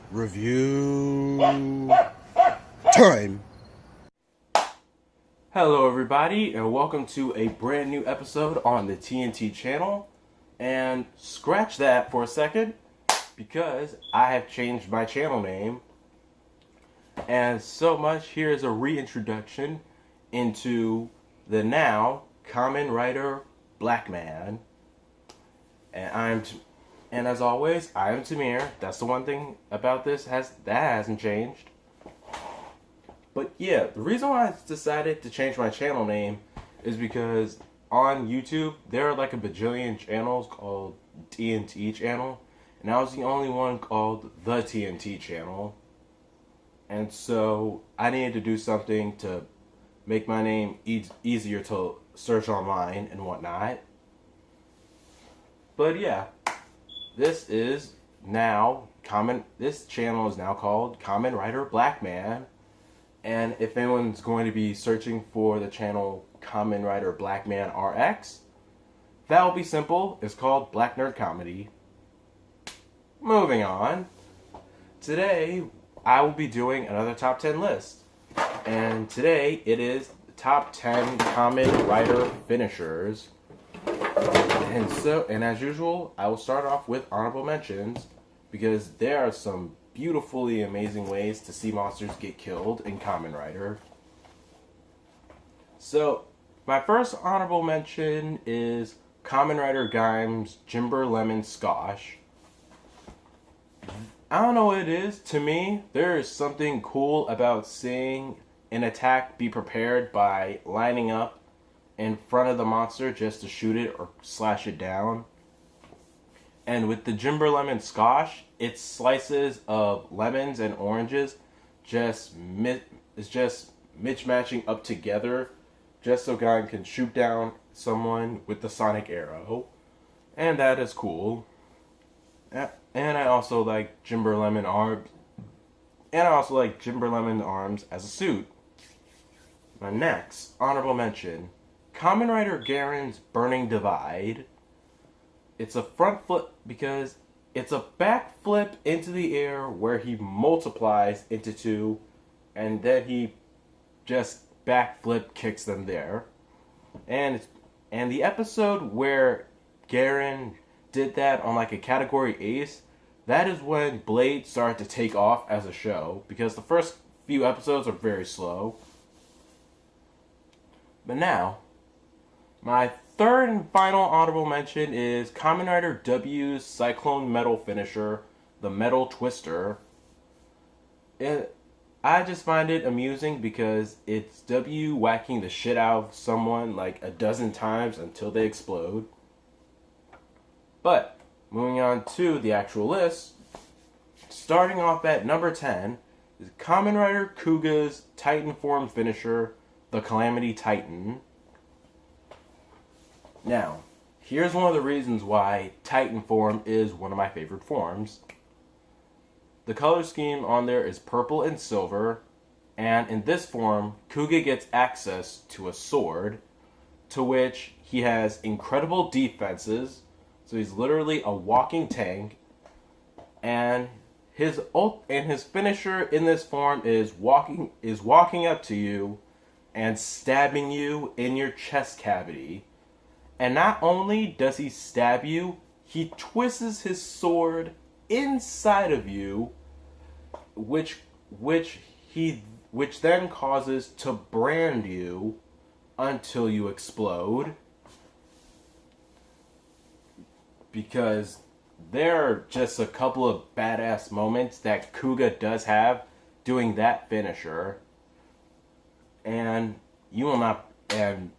Review time. Hello everybody and welcome to a brand new episode on the TNT channel. And scratch that for a second because I have changed my channel name. And so much, here's a reintroduction into the now KamenRider Blackman. And as always, I am Tamir. That's the one thing about this that hasn't changed. But yeah, the reason why I decided to change my channel name is because on YouTube, there are like a bajillion channels called TNT channel. And I was the only one called the TNT channel. And so I needed to do something to make my name easier to search online and whatnot. But yeah. This is now this channel is now called KamenRider Blackman. And if anyone's going to be searching for the channel KamenRider Blackman RX, that will be simple. It's called Black Nerd Comedy. Moving on. Today, I will be doing another top 10 list. And today, it is the top 10 KamenRider finishers. And as usual, I will start off with honorable mentions because there are some beautifully amazing ways to see monsters get killed in KamenRider. So, my first honorable mention is KamenRider Gaim's Jimber Lemon Skosh. I don't know what it is. To me, there is something cool about seeing an attack be prepared by lining up in front of the monster just to shoot it or slash it down. And with the Jimber Lemon Skosh, its slices of lemons and oranges is just mismatching up together just so God can shoot down someone with the sonic arrow. And that is cool. And I also like Jimber Lemon arms. And I also like Jimber Lemon arms as a suit. My next honorable mention, KamenRider Garen's Burning Divide. It's a front flip because it's a back flip into the air where he multiplies into two and then he just back flip kicks them there. And the episode where Garen did that on like a category ace, that is when Blade started to take off as a show because the first few episodes are very slow. But now, my third and final honorable mention is KamenRider W's Cyclone Metal finisher, the Metal Twister. I just find it amusing because it's W whacking the shit out of someone like a dozen times until they explode. But, moving on to the actual list, starting off at number 10 is KamenRider Kuga's Titan form finisher, the Calamity Titan. Now, here's one of the reasons why Titan form is one of my favorite forms. The color scheme on there is purple and silver, and in this form, Kuga gets access to a sword, to which he has incredible defenses, so he's literally a walking tank, and his finisher in this form is walking up to you and stabbing you in your chest cavity. And not only does he stab you, he twists his sword inside of you, which then causes to brand you until you explode. Because there are just a couple of badass moments that Kuga does have doing that finisher. And you will not, and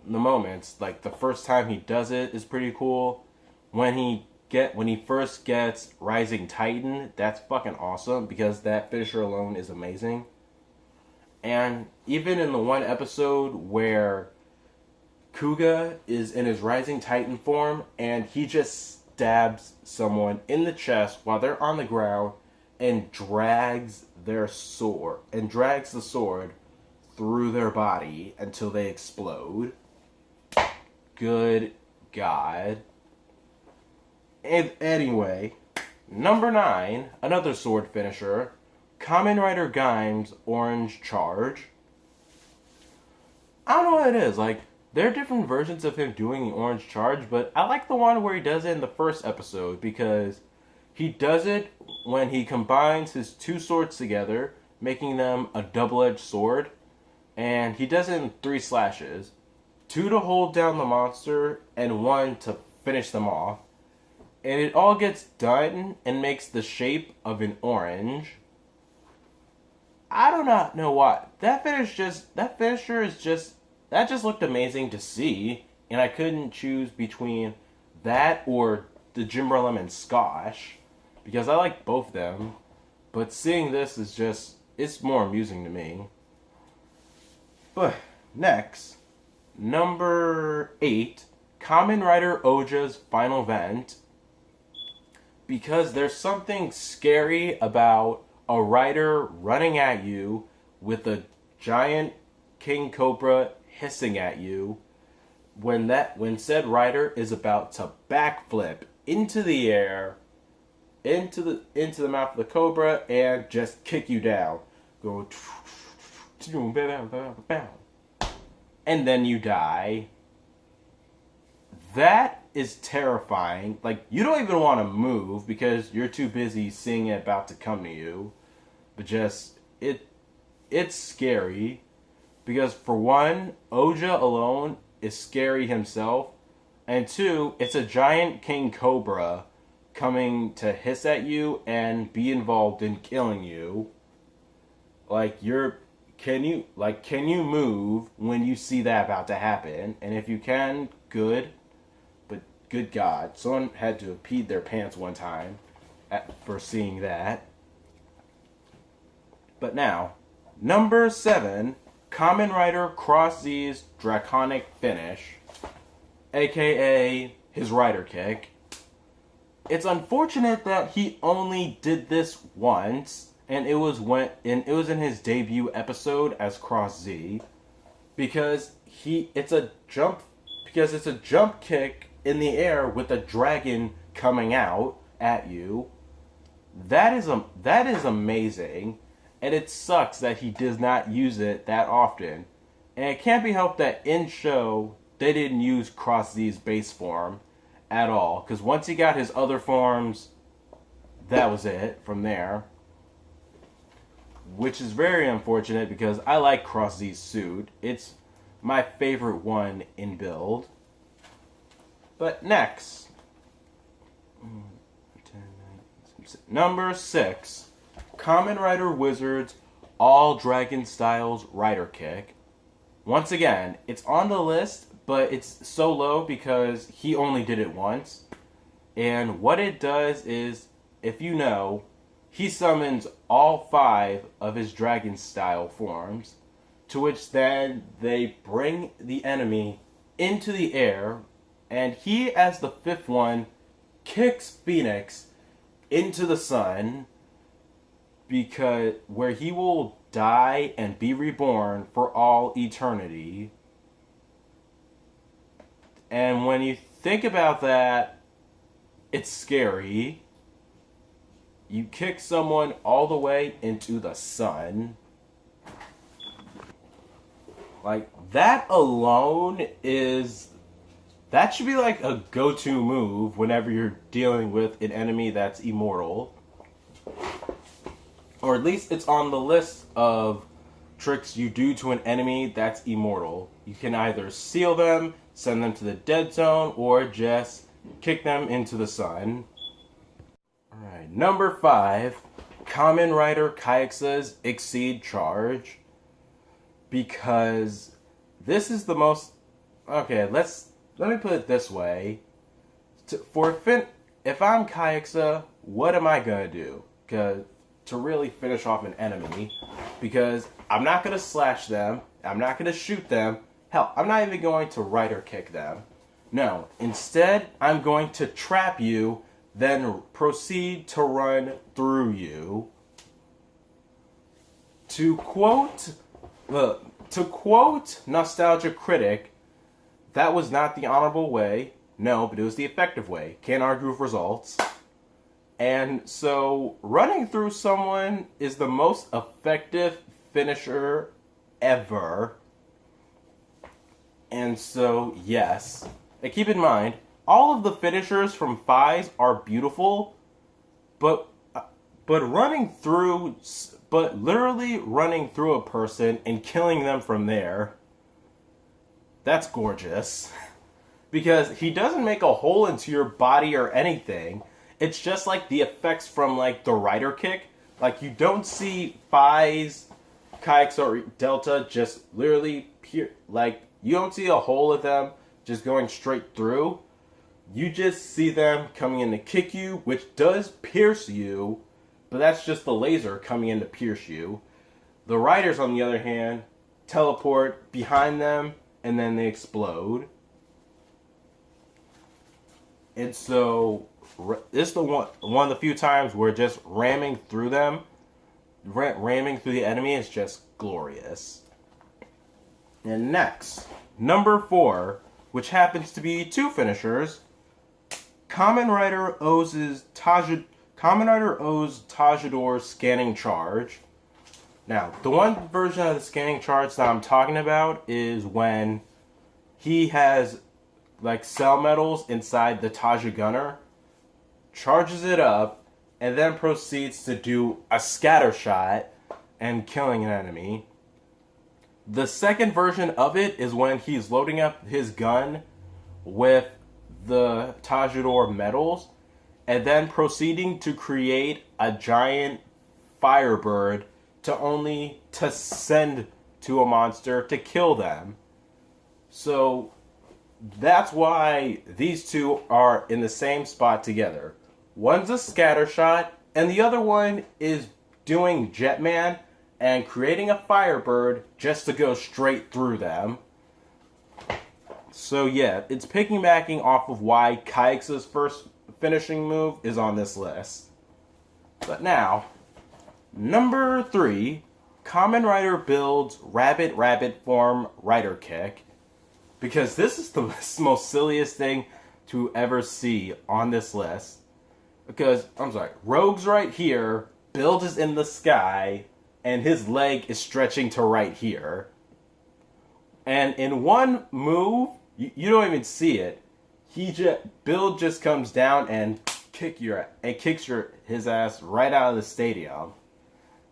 the moments, like the first time he does it is pretty cool. When he first gets Rising Titan, that's fucking awesome because that finisher alone is amazing. And even in the one episode where Kuga is in his Rising Titan form and he just stabs someone in the chest while they're on the ground and drags the sword through their body until they explode. Good God. And anyway, number 9, another sword finisher, KamenRider Gaim's Orange Charge. I don't know what it is. Like, there are different versions of him doing the Orange Charge, but I like the one where he does it in the first episode because he does it when he combines his 2 swords together, making them a double-edged sword, and he does it in 3 slashes. 2 to hold down the monster, and 1 to finish them off. And it all gets done and makes the shape of an orange. I do not know why. That finisher just looked amazing to see, and I couldn't choose between that or the Jimbo Lemon Squash, because I like both of them, but seeing this it's more amusing to me. But next, number 8, KamenRider Oja's Final Vent, because there's something scary about a rider running at you with a giant king cobra hissing at you when said rider is about to backflip into the air, into the mouth of the cobra, and just kick you down. Go, and then you die. That is terrifying. Like, you don't even want to move because you're too busy seeing it about to come to you. But it's scary. Because for one, Oja alone is scary himself. And 2, it's a giant king cobra coming to hiss at you and be involved in killing you. Like, can you move when you see that about to happen? And if you can, good. But good God, someone had to have peed their pants one time for seeing that. But now, number 7, KamenRider Cross Z's Draconic Finish, aka his rider kick. It's unfortunate that he only did this once, and it was in his debut episode as Cross Z, because it's a jump kick in the air with a dragon coming out at you. That is amazing, and it sucks that he does not use it that often. And it can't be helped that in show they didn't use Cross Z's base form at all, because once he got his other forms, that was it from there. Which is very unfortunate because I like Cross Z's suit. It's my favorite one in build. But next, number 6, KamenRider Wizard's All Dragon Styles Rider Kick. Once again, it's on the list, but it's so low because he only did it once. And what it does is, if you know, he summons all 5 of his dragon style forms, to which then they bring the enemy into the air, and he, as the 5th one, kicks Phoenix into the sun, because where he will die and be reborn for all eternity. And when you think about that, it's scary. You kick someone all the way into the sun. Like, that alone that should be like a go-to move whenever you're dealing with an enemy that's immortal. Or at least it's on the list of tricks you do to an enemy that's immortal. You can either seal them, send them to the dead zone, or just kick them into the sun. Alright, number 5, KamenRider Kayaksa's Exceed Charge. Because this is the most... Okay, let me put it this way. If I'm Kayaksa, what am I going to do to really finish off an enemy? Because I'm not going to slash them. I'm not going to shoot them. Hell, I'm not even going to rider kick them. No, instead, I'm going to trap you, then proceed to run through you. To quote Nostalgia Critic, that was not the honorable way. No, but it was the effective way. Can't argue with results. And so, running through someone is the most effective finisher ever. And so, yes. And keep in mind, all of the finishers from Fies are beautiful, but literally running through a person and killing them from there, that's gorgeous. Because he doesn't make a hole into your body or anything. It's just like the effects from like the rider kick. Like you don't see Fies, Kikes, or Delta just literally like you don't see a hole of them just going straight through. You just see them coming in to kick you, which does pierce you, but that's just the laser coming in to pierce you. The riders, on the other hand, teleport behind them and then they explode. And so, this is one of the few times where just ramming through them, ramming through the enemy is just glorious. And next, number 4, which happens to be 2 finishers, KamenRider owes Tajidor's scanning charge. Now, the one version of the scanning charge that I'm talking about is when he has like cell metals inside the Taja Gunner, charges it up, and then proceeds to do a scatter shot and killing an enemy. The second version of it is when he's loading up his gun with the Tajidor metals and then proceeding to create a giant firebird to send to a monster to kill them. So that's why these two are in the same spot together. One's a scatter shot, and the other one is doing Jetman and creating a firebird just to go straight through them. So yeah, it's piggybacking off of why Kykes' first finishing move is on this list. But now, number 3, KamenRider builds Rabbit form Rider Kick. Because this is the most silliest thing to ever see on this list. Because, I'm sorry, Rogue's right here, Build is in the sky, and his leg is stretching to right here. And in one move, you don't even see it. Build just comes down and kicks his ass right out of the stadium.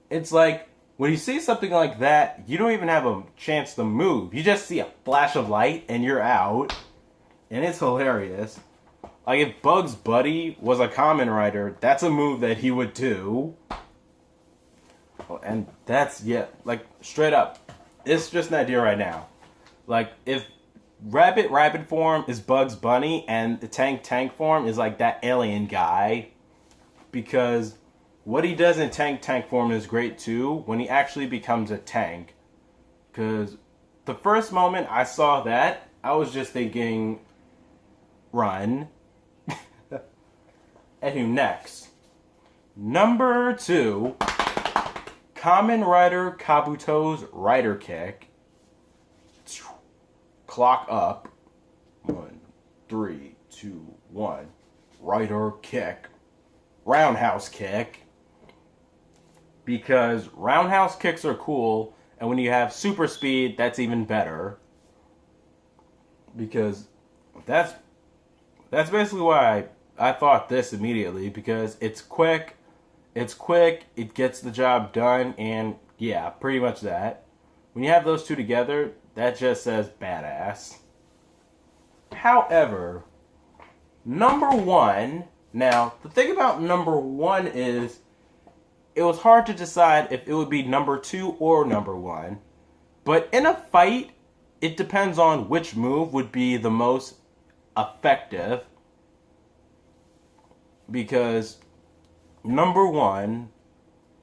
It's like, when you see something like that, you don't even have a chance to move. You just see a flash of light and you're out. And it's hilarious. Like if Bugs Buddy was a KamenRider, that's a move that he would do. And that's, yeah, like straight up. It's just an idea right now. Like if Rabbit form is Bugs Bunny and the Tank form is like that alien guy. Because what he does in tank form is great too when he actually becomes a tank. Because the first moment I saw that, I was just thinking, run. Anywho, next. Number 2, KamenRider Kabuto's Rider Kick. Clock up. 1, 3, 2, 1. Rider Kick. Roundhouse Kick. Because roundhouse kicks are cool, and when you have super speed, that's even better. Because that's basically why I thought this immediately, because it's quick, it gets the job done, and yeah, pretty much that. When you have those two together, that just says badass. However, number 1, now, the thing about number 1 is, it was hard to decide if it would be number 2 or number 1. But in a fight, it depends on which move would be the most effective. Because number 1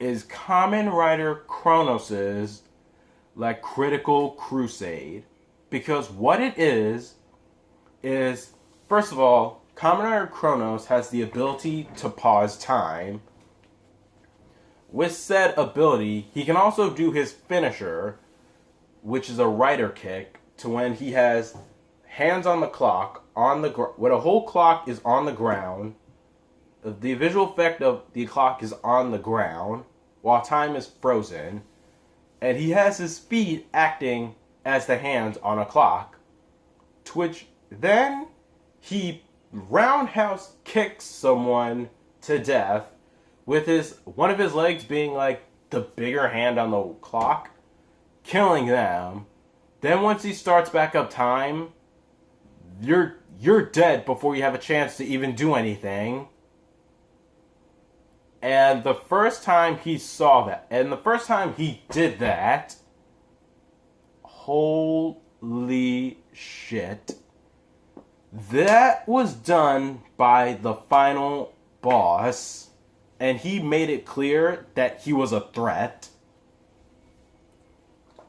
is KamenRider Kronos' like Critical Crusade. Because what it is first of all, Kamen Rider Chronos has the ability to pause time. With said ability, he can also do his finisher, which is a rider kick, to when he has hands on the clock, when a whole clock is on the ground, the visual effect of the clock is on the ground, while time is frozen, and he has his feet acting as the hands on a clock, to which then he roundhouse kicks someone to death, with one of his legs being like the bigger hand on the clock, killing them. Then once he starts back up time, you're dead before you have a chance to even do anything. And the first time he saw that, and the first time he did that, holy shit. That was done by the final boss, and he made it clear that he was a threat.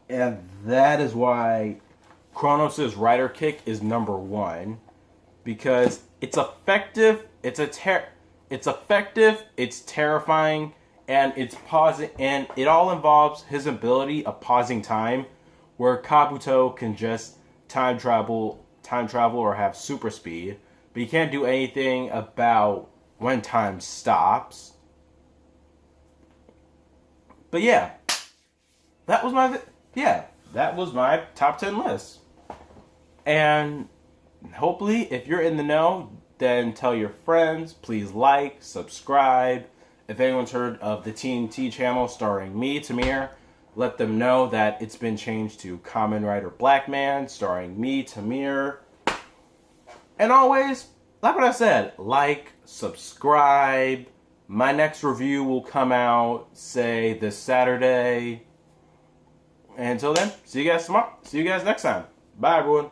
And that is why Kronos' Rider Kick is number one, because it's effective, it's effective, it's terrifying, and it's pausing, and it all involves his ability of pausing time, where Kabuto can just time travel or have super speed, but he can't do anything about when time stops. But yeah, that was my top 10 list. And hopefully, if you're in the know, then tell your friends. Please like, subscribe. If anyone's heard of the TNT channel starring me, Tamir, let them know that it's been changed to KamenRider Blackman starring me, Tamir. And always, like what I said, like, subscribe. My next review will come out, say, this Saturday. And until then, see you guys tomorrow. See you guys next time. Bye, everyone.